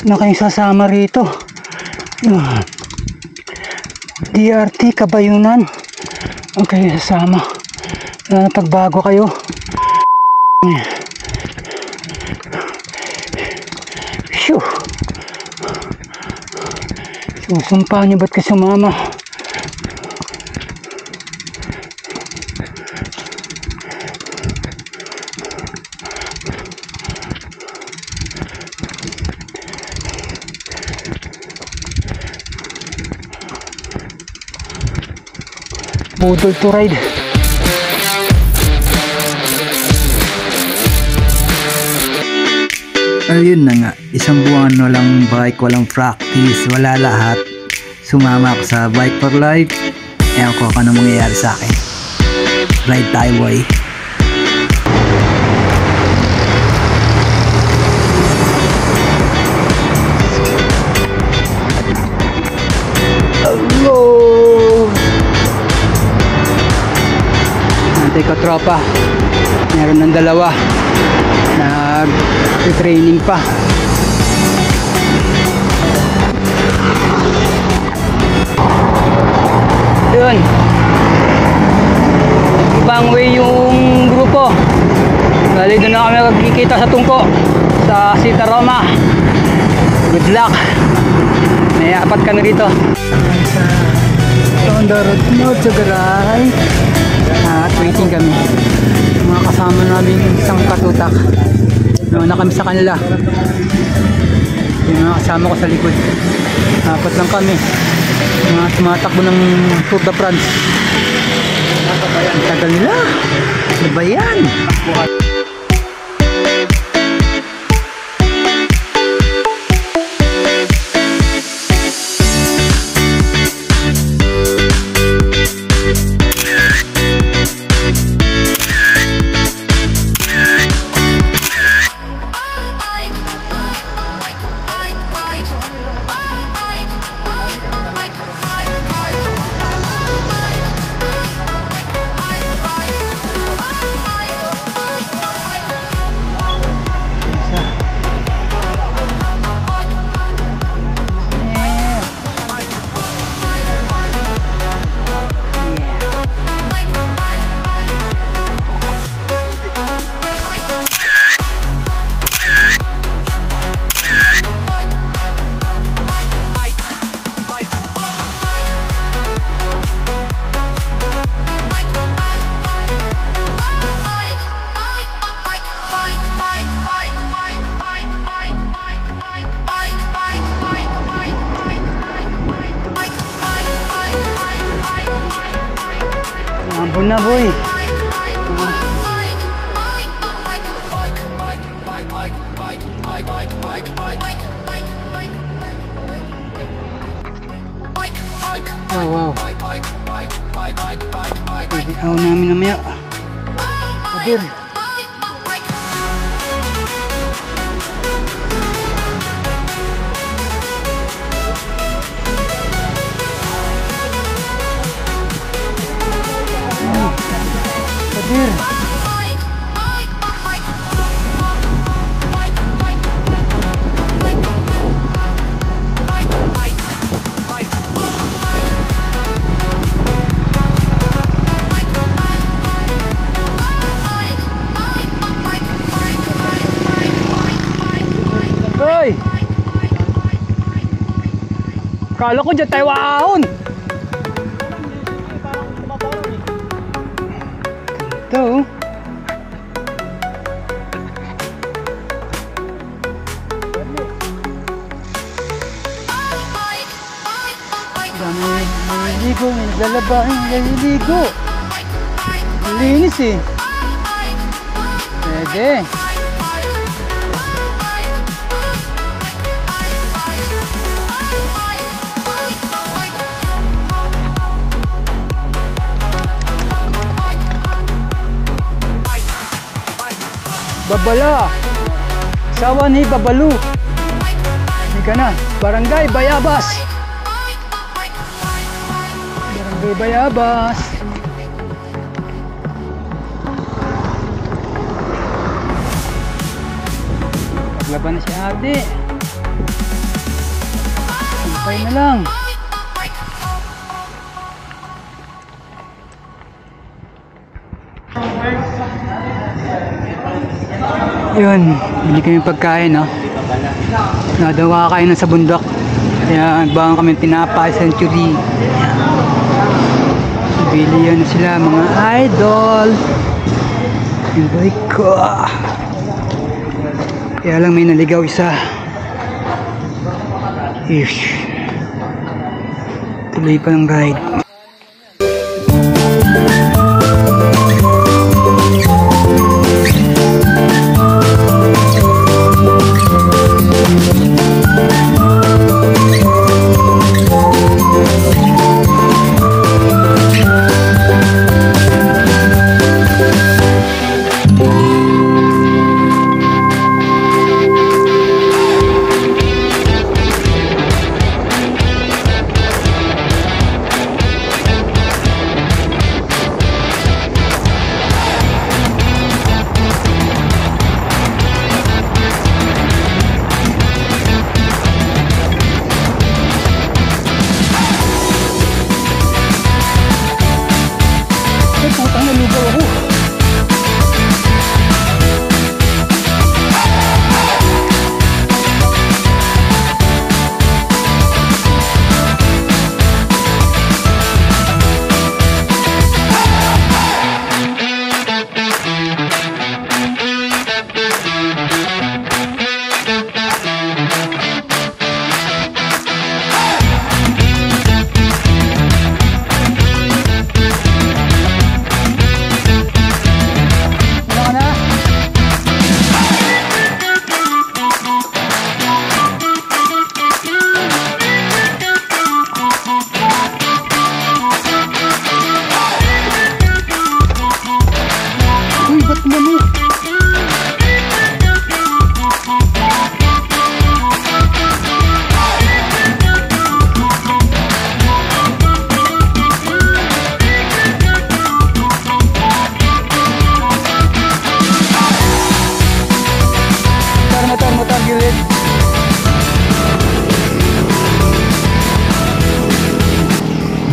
na kayong sasama rito. DRT Kabayunan ang kayo sasama. Pagbago kayo. Phew. Susumpa niyo ba't ka sumama? Budol to ride. Ayun na nga, isang buwan walang bike, walang practice, wala lahat. Sumama ako sa Bike for Life. Ewan ko ano mangyayari sa akin. Ride tayo, boy. Hello! Antay ko tropa. Meron ng dalawa. Nag-training pa. Yun. Ibang way yung grupo. Bali doon na kami magkikita sa Tungko. Sa Sita Roma. Good luck. May apat kami rito. On the road to Garay. At waiting kami. Mga kasama namin isang katutak. Nauna kami sa kanila. Yung mga kasama ko sa likod. Apat lang kami. Mga tumatakbo ng Tour de France. Ang tagal nila. Ano ba yan? Ambon na boy. Wow. Pwede ako namin namaya. Adir. Adir. Hoy! Kala ko dyan tayo aahon. Ito. Dami naliligo, may naglalaba, naliligo. Linis eh. Pwede. Babala. Sawa ni Babalu. Hindi ka na. Barangay Bayabas. Barangay Bayabas. Naglaban na si ate. Sampay na lang. Yun, bili kami pagkain, no? Nadawa kakain na sa bundok. Kaya nagbahan kami tinapay, century. Bili yan sila, mga idol. Enjoy ko. Kaya lang may naligaw isa. Ish. Tuloy pa ng ride.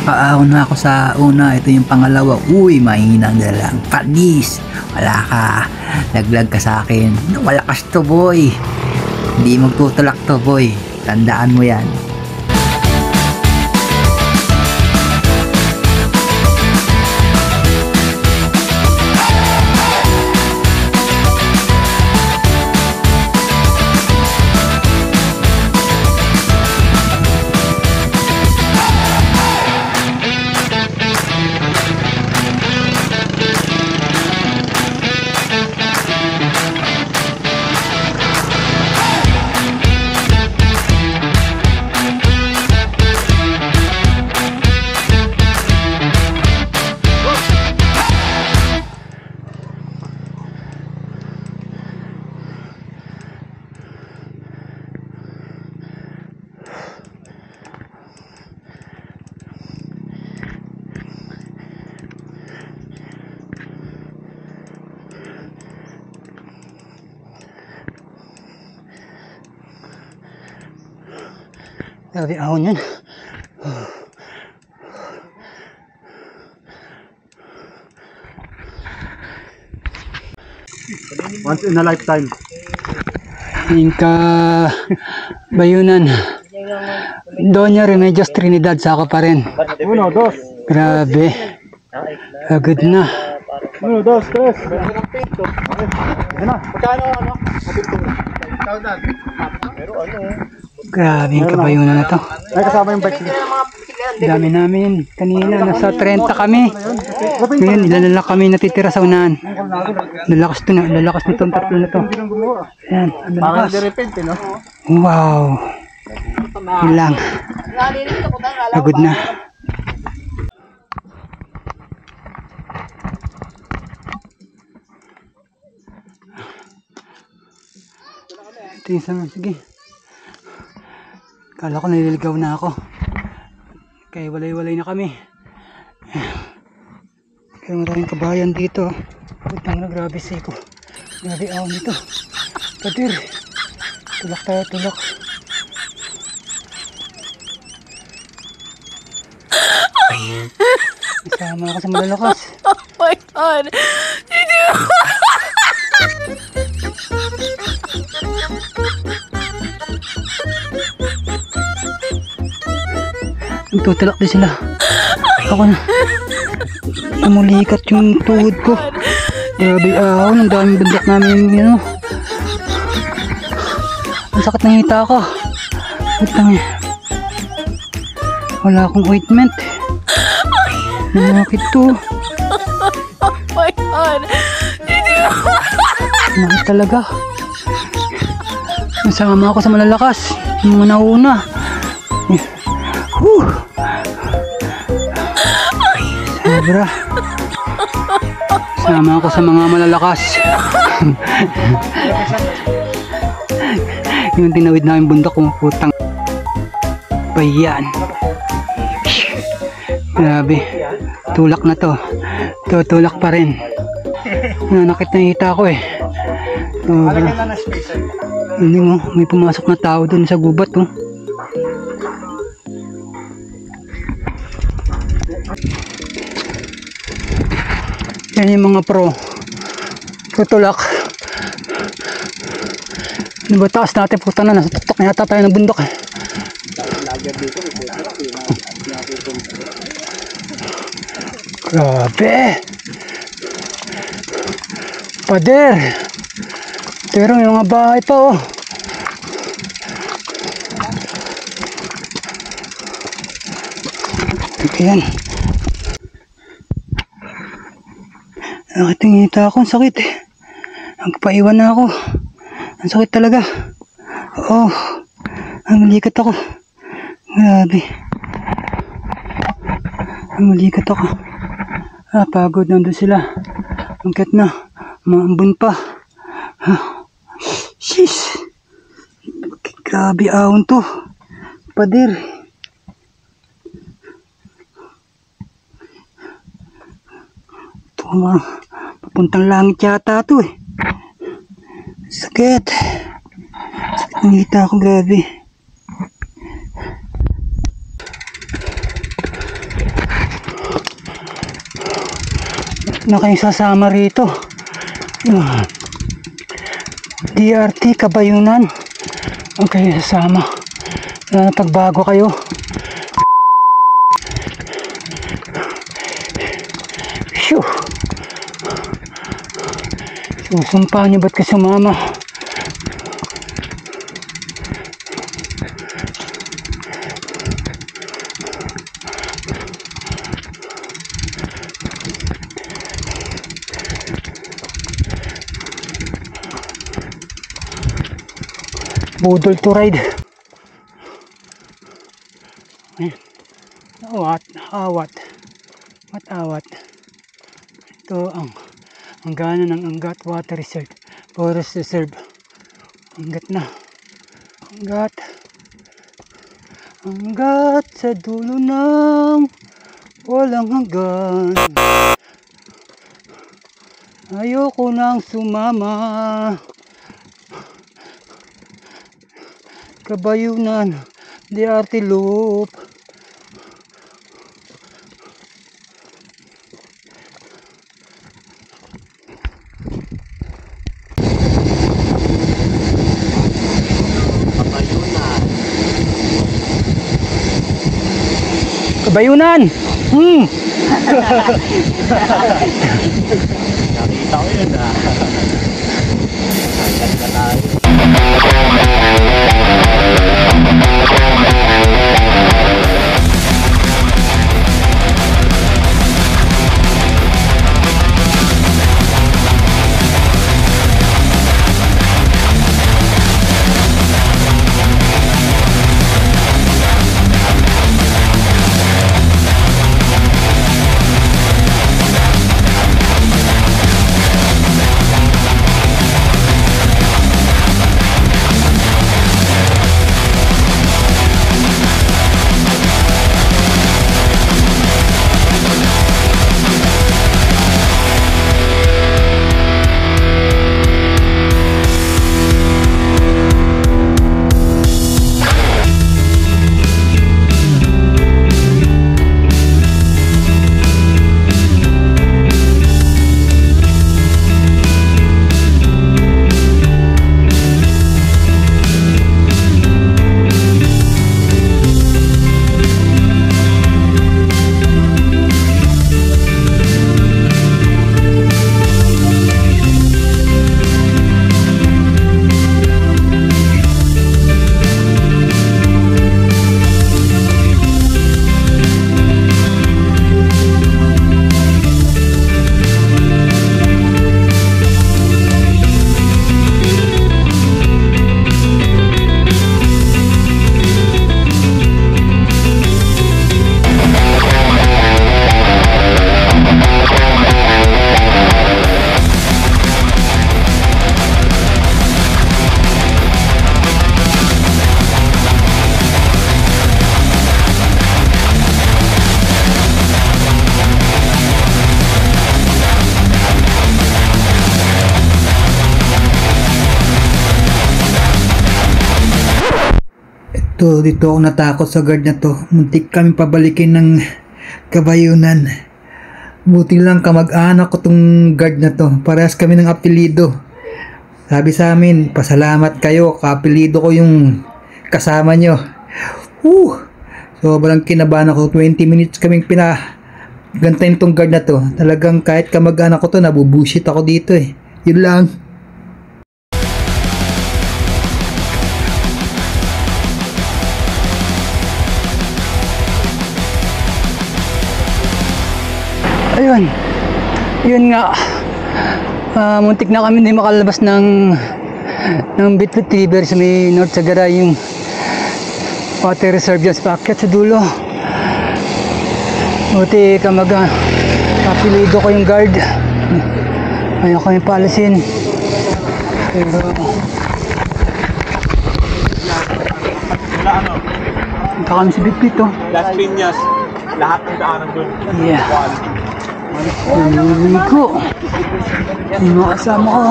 Paahon na ako sa una. Ito yung pangalawa. Uy, mahinang na lang. Panis. Wala ka. Laglag ka sa akin. Malakas to, boy. Hindi magtutulak to, boy. Tandaan mo yan. Grabe ahon yan. Once in a lifetime. Inka Bayunan. Doña Remedios Trinidad, saka pa rin. 1, 2. Grabe. Agad na. 1, 2, 3. Yan na. Pagkano ano? Pero ano Grabe yung kabayunan na to. ay kasama yung bike nila. Dami namin. Kanina, nasa 30 kami. Ngayon, ilan na lang kami natitira sa unahan. Lalakas to na. Lalakas nitong tatlo na to. Ayan, ang Parang lalakas. de repente, no? Wow. Yun lang. Pagod na. Ito yung sama. Sige. Kala ko naliligaw na ako. Kaya walay-walay na kami. Kaya maraming kabayan dito. Putang na, grabe siko. Grabe ahon nito. Padir. Tulak tayo, tulak. Isama ako sa malalakas. Oh my God. Tutulak din sila. Ako na. Namulikat yung tuhod ko. Grabe ahon. Ang daming bundok namin. Ang sakit ng hita ko. Wait lang eh. Wala akong ointment. Nakakit to. Oh my God. Nakakit talaga. Nasama ako sa malalakas. Yung mga nauna. Whew. Sobra. Sama ako sa mga malalakas. Yung tinawid namin bundok kung putang bayan. Grabe. Tulak na to. Tutulak pa rin. Nanakit na hita ko eh. Sobra. Hindi mo, may pumasok na tao dun sa gubat oh. Yan yung mga pro. Tutulak. Ano ba taas natin? Puta na, nasa tutok na yata tayo ng bundok eh. Grabe. Pader. Pero yung mga bahay pa oh. Ayan. Nakatingita ako, ang sakit eh. Nagpaiwan na ako. Ang sakit talaga. Oo. Ang malikat ako. Grabe. Ang malikat ako. Pagod nandun sila. Angkat na. Maambun pa. Sheesh. Grabe ahon to. Pader. Ito papuntang langit yata to eh. Sakit. Sakit ng hita ako, grabe. Na kayong sasama rito. DRT Kabayunan. Ang kayo sasama. Pagbago kayo. Phew. Susumpa niyo ba't ka sumama? Budol to ride. Awat. Ito ang gana ng Angat Water Reserve, Forest Reserve. Angat na. Angat sa dulo ng walang hanggan. Ayoko nang sumama. Kabayunan, DRT Loop. Kabayunan. Nakita ko yun ah. Nakita ka tayo. Dito ako natakot sa guard na to. Muntik kami pabalikin ng kabayunan. Buti lang kamag-anak ko tong guard na to. Parehas kami ng apelido. Sabi sa amin, pasalamat kayo. Ka-apelido ko yung kasama nyo. Sobrang kinabahan ako. 20 minutes kaming gantayin tong guard na to. Talagang kahit kamag-anak ko to, nabubushit ako dito eh. Yun lang. Ayun. Yun nga. Muntik na kami na makalabas ng Bitbit River sa may North Sagaray, yung water reserve dyan sa paakyat sa dulo. Buti kapilido ko yung guard. Ayaw ko yung palasin. Pero punta kami sa Bitbit oh. Las Piñas, lahat ng daanan doon. Yeah. Naliligo. Yung mga kasama ko.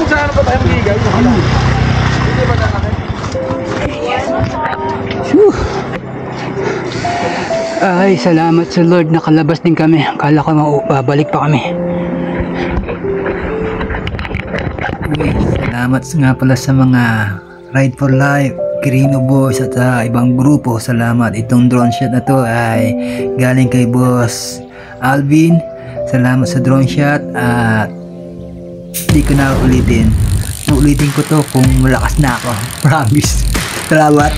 Saan ba tayo magigay? Hindi ba natin? Ay, salamat sa Lord. Nakalabas din kami. Akala ko babalik pa kami. Salamat nga pala sa mga Ride for Life, Kirino Boys at ibang grupo. Salamat. Itong drone shot na to ay galing kay Boss Alvin. Salamat sa drone shot at di ko na ulitin. Uulitin ko to kung malakas na ako. Promise. Salamat.